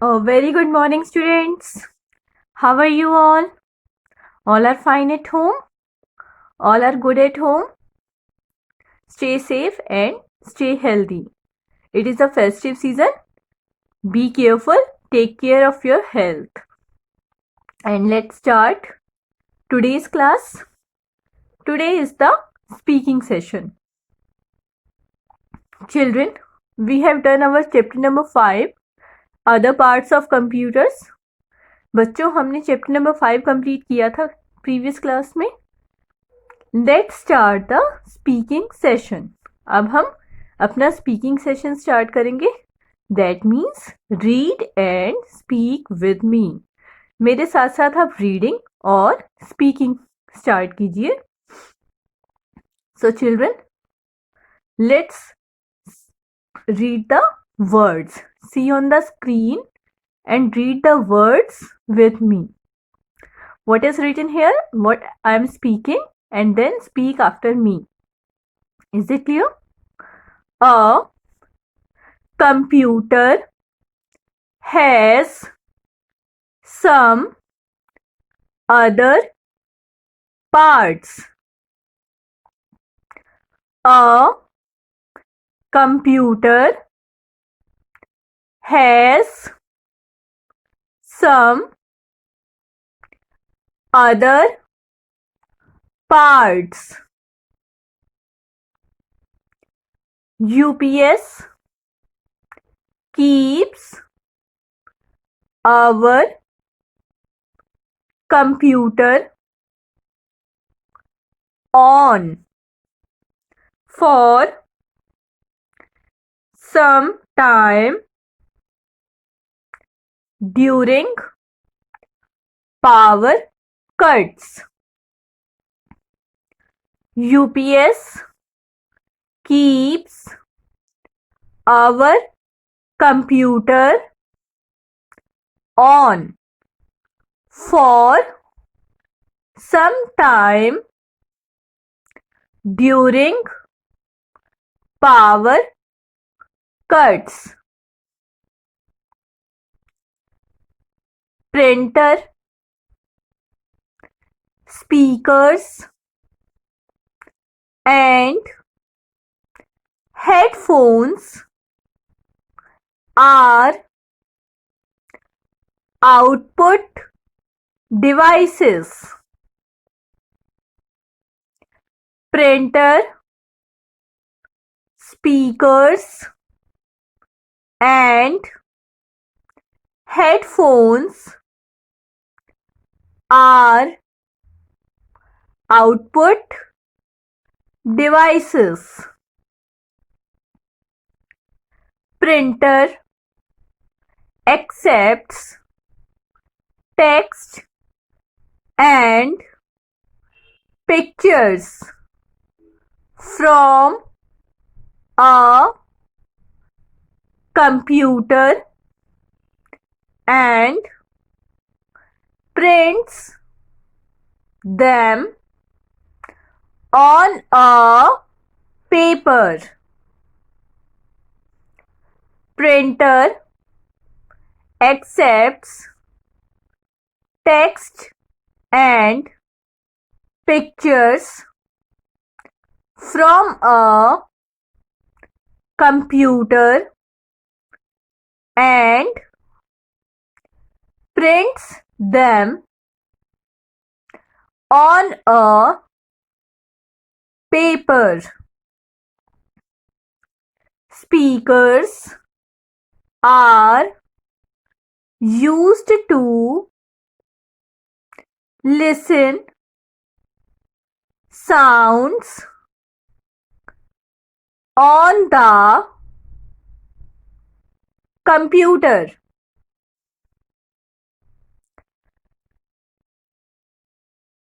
A very good morning, students. How are you all? All are fine at home? All are good at home? Stay safe and stay healthy. It is a festive season. Be careful. Take care of your health. And let's start today's class. Today is the speaking session. Children, we have done our chapter number 5, other parts of computers. बच्चों हमने chapter number 5 complete किया था previous class में. Let's start the speaking session. अब हम अपना speaking session start करेंगे. That means read and speak with me. मेरे साथ साथ आप रीडिंग और स्पीकिंग स्टार्ट कीजिए. So children, let's read the words. See on the screen and read the words with me. What is written here? What I am speaking, and then speak after me. Is it clear? A computer has some other parts. A computer has some other parts. UPS keeps our computer on for some time during power cuts. UPS keeps our computer on for some time during power cuts. Printer, speakers and headphones are output devices. Printer, speakers and headphones are output devices. Printer accepts text and pictures from a computer and prints them on a paper. Printer accepts text and pictures from a computer and prints them on a paper. Speakers are used to listen sounds on the computer.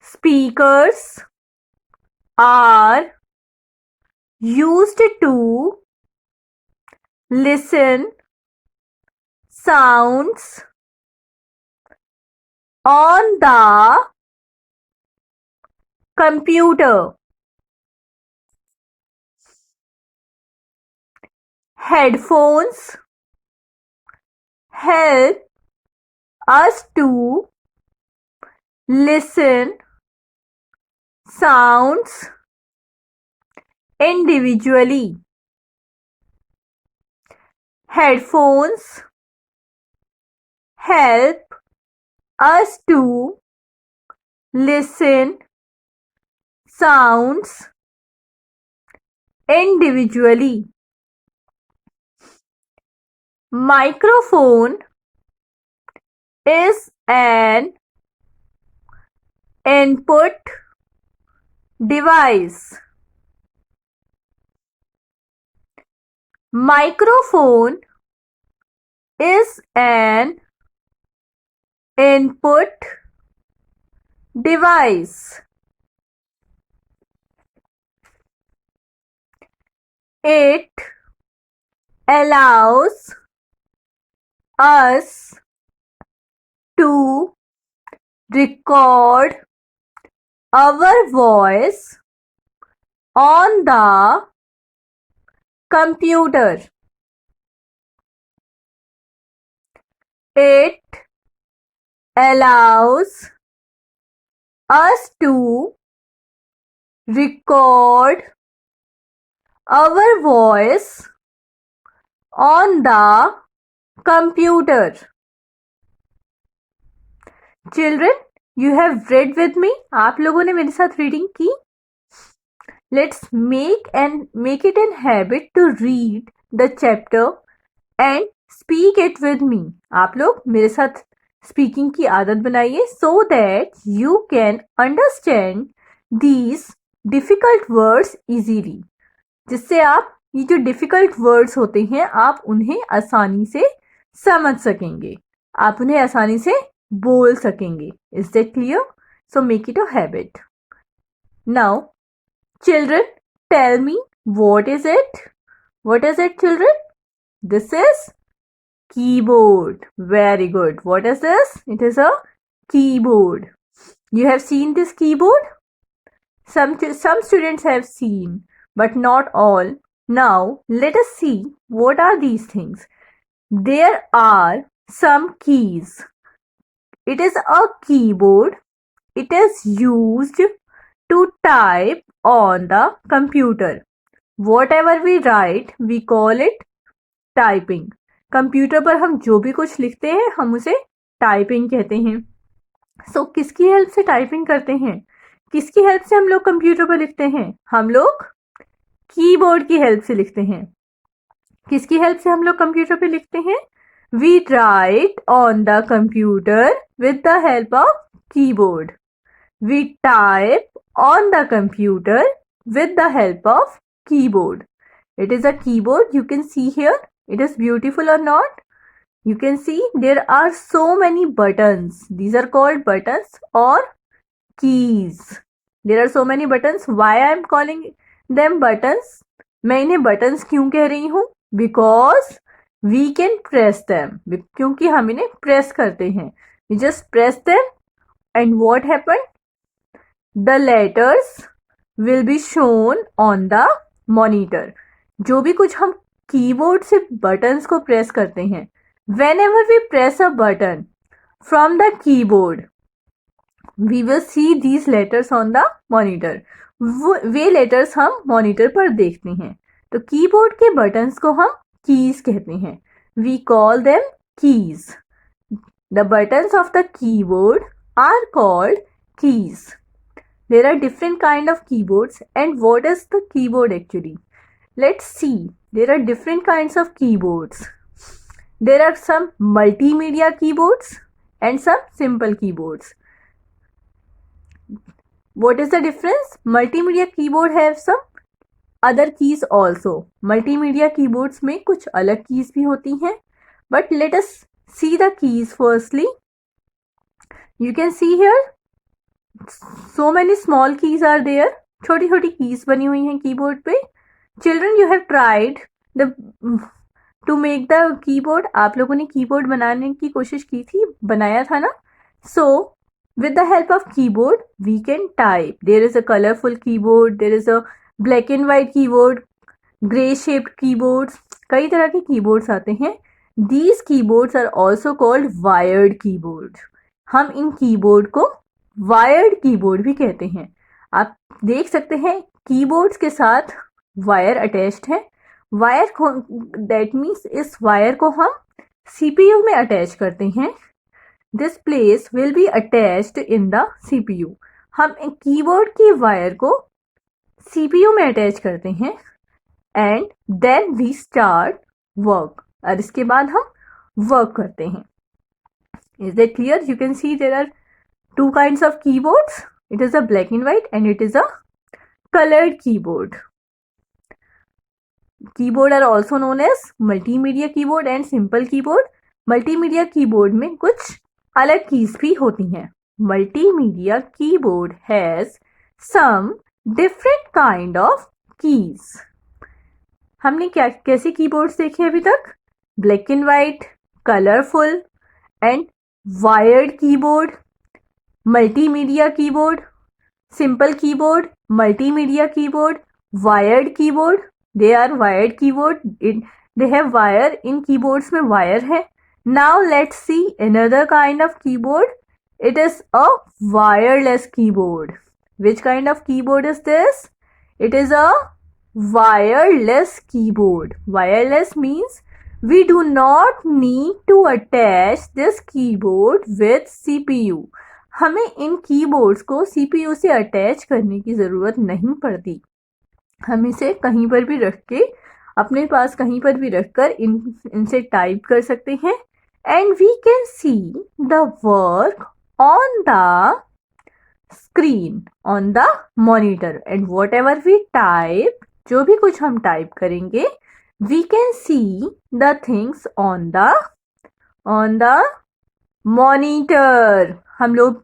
Speakers are used to listen sounds on the computer. Headphones help us to listen sounds individually. Headphones help us to listen sounds individually. Microphone is an input device. Microphone is an input device. It allows us to record our voice on the computer. It allows us to record our voice on the computer. Children, you have read with me. आप लोगों ने मेरे साथ reading की. Let's make it an habit to read the chapter and speak it with me. आप लोग मेरे साथ स्पीकिंग की आदत बनाइए so that you can understand these difficult words easily. जिससे आप ये जो डिफिकल्ट वर्ड्स होते हैं आप उन्हें आसानी से समझ सकेंगे, आप उन्हें आसानी से बोल सकेंगे. Is that clear? So make it a habit. Now children, tell me what is it? What is it children? This is keyboard. Very good. What is this? It is a keyboard. You have seen this keyboard? Some students have seen, but not all. Now let us see what are these things. There are some keys. It is a keyboard. It is used to type on the computer. Whatever we write, we call it typing. Computer पर हम जो भी कुछ लिखते हैं हम उसे typing कहते हैं. सो किसकी हेल्प से टाइपिंग करते हैं? किसकी हेल्प से हम लोग कंप्यूटर पर लिखते हैं? हम लोग कीबोर्ड की हेल्प से लिखते हैं. किसकी हेल्प से हम लोग कंप्यूटर पे लिखते हैं? We write on the computer with the help of keyboard. We type on the computer with the help of keyboard. It is a keyboard. You can see here. It is beautiful or not? You can see there are so many buttons. These are called buttons or keys. There are so many buttons. Why I am calling them buttons? मैं इन्हें buttons क्यों कह रही हूँ? Because we can press them. क्योंकि हम इन्हें press करते हैं. We just press them and what happened? The letters will be shown on the monitor. जो भी कुछ हम कीबोर्ड से बटन्स को प्रेस करते हैं, whenever we press a button from the keyboard, we will see these letters on the monitor. Way letters हम monitor पर देखते हैं. तो कीबोर्ड के बटन्स को हम कीज कहते हैं. We call them keys. The buttons of the keyboard are called keys. There are different kind of keyboards. And what is the keyboard actually? Let's see. There are different kinds of keyboards. There are some multimedia keyboards and some simple keyboards. What is the difference? Multimedia keyboard have some other keys also. Multimedia keyboards में कुछ अलग keys भी होती हैं. But let us see the keys firstly. You can see here so many small keys are there. छोटी छोटी keys बनी हुई हैं कीबोर्ड पे. Children, you have tried to make the keyboard. आप लोगों ने कीबोर्ड बनाने की कोशिश की थी, बनाया था ना? So with the help of keyboard we can type. There is a colorful keyboard, there is a black and white keyboard, gray shaped keyboards. कई तरह के कीबोर्ड्स आते हैं These keyboards are also called wired keyboard. हम इन keyboard को wired keyboard भी कहते हैं। आप देख सकते हैं कीबोर्ड्स के साथ वायर अटैच्ड है। वायर को दैट मीन्स इस वायर को हम सीपीयू में अटैच करते हैं। This place will be attached in the CPU. हम कीबोर्ड की वायर को सीपीयू में अटैच करते हैं and then we start work, और इसके बाद हम वर्क करते हैं। Is that clear? You can see there are two kinds of keyboards. It is a black and white and it is a colored keyboard. Keyboard are also known as multimedia keyboard and simple keyboard. Multimedia keyboard में कुछ अलग keys भी होती हैं। Multimedia keyboard has some different kind of keys. हमने कैसे keyboards देखे अभी तक? Black and white, colourful and wired keyboard, multimedia keyboard, simple keyboard, multimedia keyboard, wired keyboard. They are wired keyboard. They have wire. In keyboards में wire है. Now let's see another kind of keyboard. It is a wireless keyboard. Which kind of keyboard is this? It is a wireless keyboard. Wireless means we do not need to attach this keyboard with CPU. हमें इन keyboards को CPU से attach करने की ज़रूरत नहीं पड़ती। हम इसे कहीं पर भी रख के, अपने पास कहीं पर भी रखकर इनसे टाइप कर सकते हैं and we can see the work on the screen, on the monitor, and whatever we type, जो भी कुछ हम टाइप करेंगे, we can see the things on the monitor. हम लोग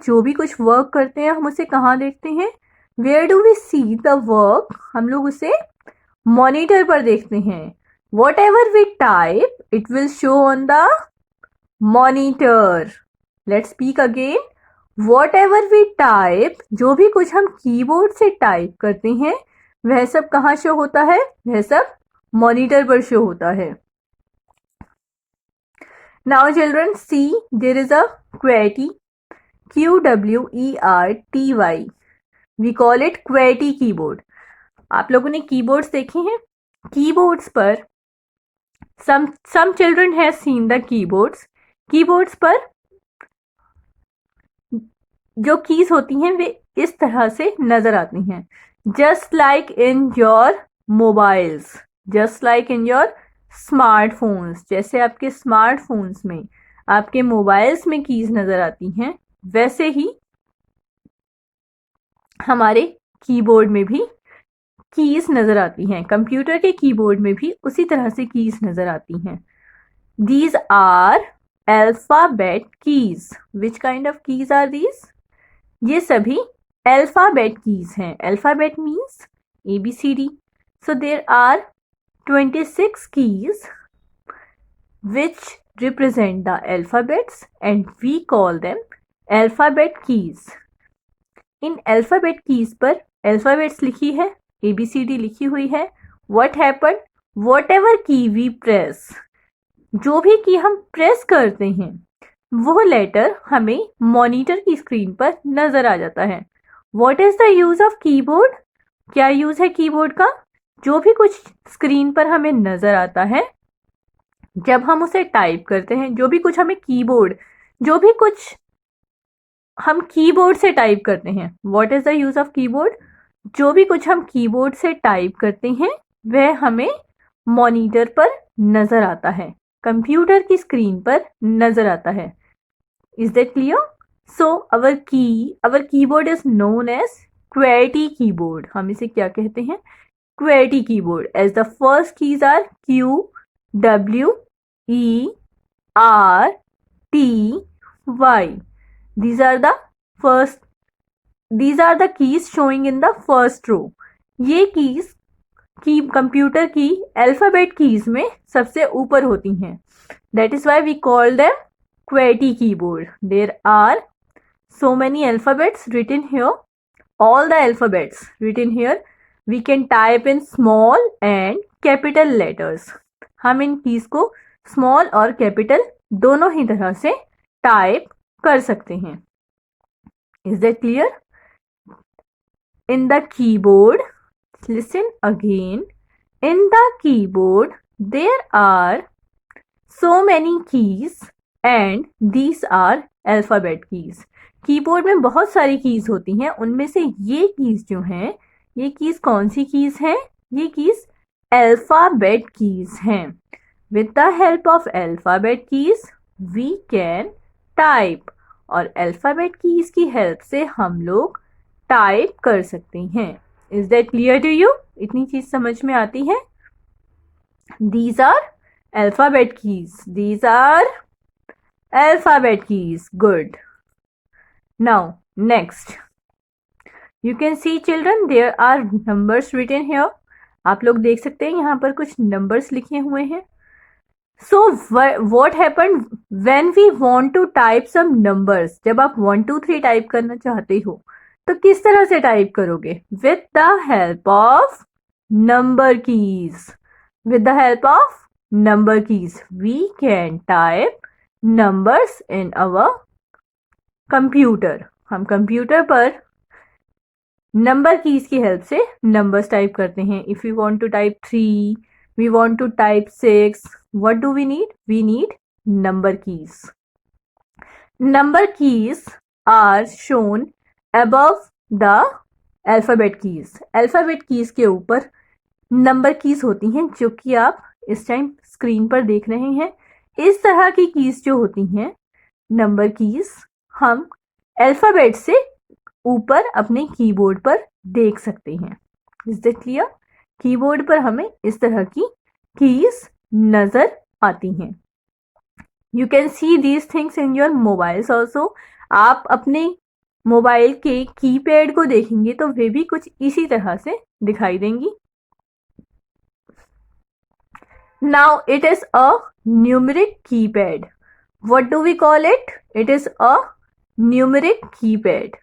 जो भी कुछ वर्क करते हैं हम उसे कहाँ देखते हैं? Where do we see the work? हम लोग उसे मॉनिटर पर देखते हैं। Whatever we type it will show on the monitor. Let's speak again. Whatever we type, जो भी कुछ हम कीबोर्ड से टाइप करते हैं वह सब कहाँ शो होता है? वह सब मॉनिटर पर शो होता है। Now children, see there is a QWERTY, QWERTY. We call it QWERTY keyboard. आप लोगों ने कीबोर्ड्स देखे हैं? कीबोर्ड्स पर some children have seen the keyboards. Keyboards पर जो कीज होती हैं वे इस तरह से नजर आती हैं। Just like in your mobiles, just like in your smartphones, जैसे आपके स्मार्टफोन्स में, आपके मोबाइल्स में कीज नजर आती हैं, वैसे ही हमारे कीबोर्ड में भी कीज नजर आती हैं। कंप्यूटर के कीबोर्ड में भी उसी तरह से कीज नजर आती हैं। These are alphabet keys. Which kind of keys are these? ये सभी अल्फाबेट कीज हैं। Alphabet means ABCD. So there are 26 keys which represent the alphabets and we call them alphabet keys. In alphabet keys पर alphabets लिखी है, ABCD लिखी हुई है। What happened? Whatever key we press, जो भी की हम प्रेस करते हैं वो लेटर हमें मॉनिटर की स्क्रीन पर नजर आ जाता है। What is the use of keyboard? क्या यूज है कीबोर्ड का? जो भी कुछ स्क्रीन पर हमें नजर आता है, जब हम उसे टाइप करते हैं, जो भी कुछ हम कीबोर्ड से टाइप करते हैं। What is the use of keyboard? जो भी कुछ हम कीबोर्ड से टाइप करते हैं वह हमें मॉनिटर पर नजर आता है, कंप्यूटर की स्क्रीन पर नजर आता है। Is that clear? So our keyboard is known as QWERTY keyboard. हम इसे क्या कहते हैं? QWERTY keyboard, as the first keys are Q, W, E, R, T, Y. These are the keys showing in the first row. ये keys computer की alphabet keys में सबसे ऊपर होती हैं। That is why we call them QWERTY keyboard. There are so many alphabets written here. All the alphabets written here. We can type in small and capital letters. हम इन keys को small और capital दोनों ही तरह से type कर सकते हैं। Is that clear? In the keyboard, listen again, in the keyboard there are so many keys and these are alphabet keys. Keyboard में बहुत सारी कीज होती हैं, उनमें से ये कीज जो हैं, ये कीज कौन सी कीज हैं? ये कीज अल्फाबेट कीज हैं। With the help of alphabet keys we can type, और अल्फाबेट कीज की हेल्प से हम लोग टाइप कर सकते हैं। Is that clear to you? इतनी चीज समझ में आती है? These are alphabet keys. These are alphabet keys. Good. Now, next. You can see children, there are numbers written here. आप लोग देख सकते हैं यहाँ पर कुछ numbers लिखे हुए हैं. So, what happened when we want to type some numbers? जब आप 1, 2, 3 टाइप करना चाहते हो, तो किस तरह से टाइप करोगे? With the help of number keys. With the help of number keys we can type numbers in our computer. हम कंप्यूटर पर नंबर कीज की हेल्प से नंबर्स टाइप करते हैं. If you want to type 3, we want to type 6, what do we need? We need number keys. Number keys are shown above the alphabet keys. Alphabet keys के ऊपर number keys होती हैं, जो कि आप इस टाइम स्क्रीन पर देख रहे हैं. इस तरह की कीज जो होती हैं, नंबर कीज, हम अल्फाबेट से ऊपर अपने कीबोर्ड पर देख सकते हैं. Is that clear? कीबोर्ड पर हमें इस तरह की कीज नजर आती हैं. You can see these things in your mobiles also. आप अपने मोबाइल के कीपैड को देखेंगे तो वे भी कुछ इसी तरह से दिखाई देंगी. Now it is a numeric keypad. What do we call it? It is a numeric keypad.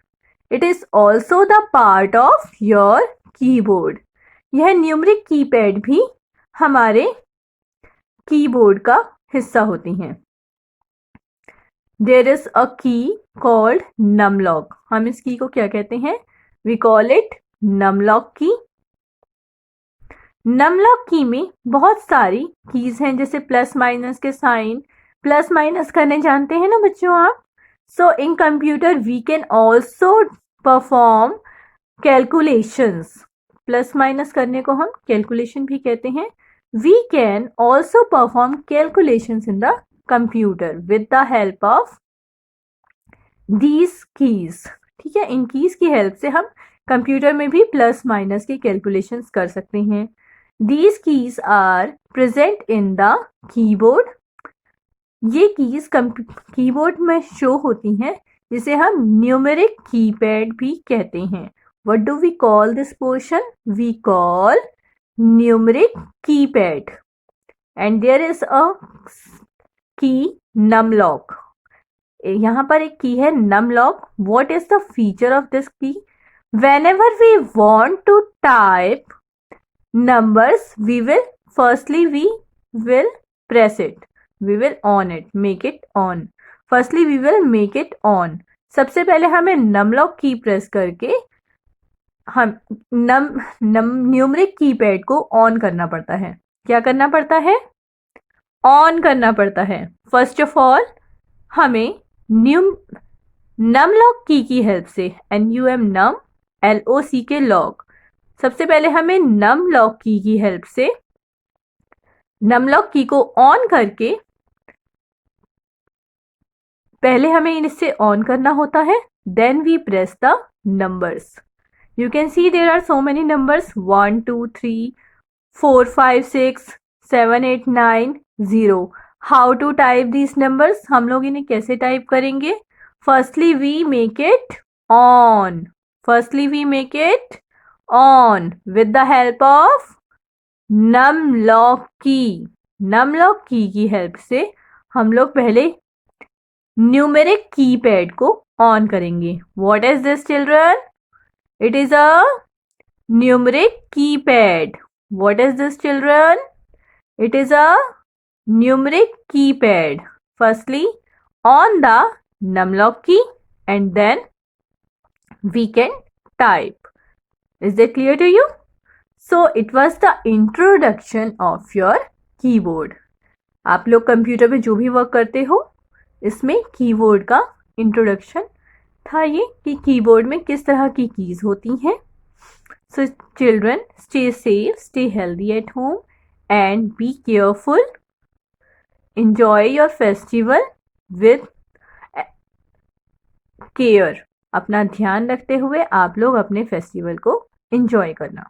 It is also the part of your keyboard. यह न्यूमरिक कीपैड भी हमारे कीबोर्ड का हिस्सा होती हैं. There is a key called numlock. हम इस की को क्या कहते हैं? We call it numlock key. Numlock key में बहुत सारी कीज हैं, जैसे प्लस माइनस के साइन, प्लस माइनस करने जानते हैं ना बच्चों आप. So in computer we can also perform calculations. Plus minus करने को हम कैलकुलेशन भी कहते हैं. We can also perform calculations in the computer with the help of these keys. ठीक है, इन कीज की हेल्प से हम कंप्यूटर में भी प्लस माइनस की कैलकुलेशंस कर सकते हैं. These keys are present in the keyboard. ये कीज कीबोर्ड में शो होती हैं, जिसे हम न्यूमेरिक कीपैड भी कहते हैं. What do we call this portion? We call numeric keypad. And there is a key numlock. यहाँ पर एक की है numlock. What is the feature of this key? Whenever we want to type numbers, we will press it, we will on it, make it on. Firstly we will make it on. सबसे पहले हमें Num Lock की press करके हम numeric keypad को on करना पड़ता है. क्या करना पड़ता है? ऑन करना पड़ता है. फर्स्ट ऑफ ऑल हमें नमलॉक की हेल्प से, NUM नम LOC के लॉक, सबसे पहले हमें नमलॉक की हेल्प से नमलॉक की को ऑन करके पहले हमें इससे ऑन करना होता है. Then we press the numbers. You can see there are so many numbers, 1 2 3 4 5 6 7 8 9 0. How to type these numbers? हम लोग इन्हें कैसे टाइप करेंगे? Firstly we make it on. Firstly we make it on with the help of numlock key. numlock की help से हम लोग पहले न्यूमेरिक कीपैड को ऑन करेंगे. What is this children? It is a numeric keypad. What is this children? It is a numeric keypad. Firstly, on the numlock key, and then we can type. Is that clear to you? So it was the introduction of your keyboard. आप लोग computer पे जो भी work करते हो इसमें keyboard का introduction था ये कि कीबोर्ड में किस तरह की कीज होती हैं. So children, stay safe, stay healthy at home and be careful. Enjoy your festival with care. अपना ध्यान रखते हुए आप लोग अपने फेस्टिवल को एंजॉय करना.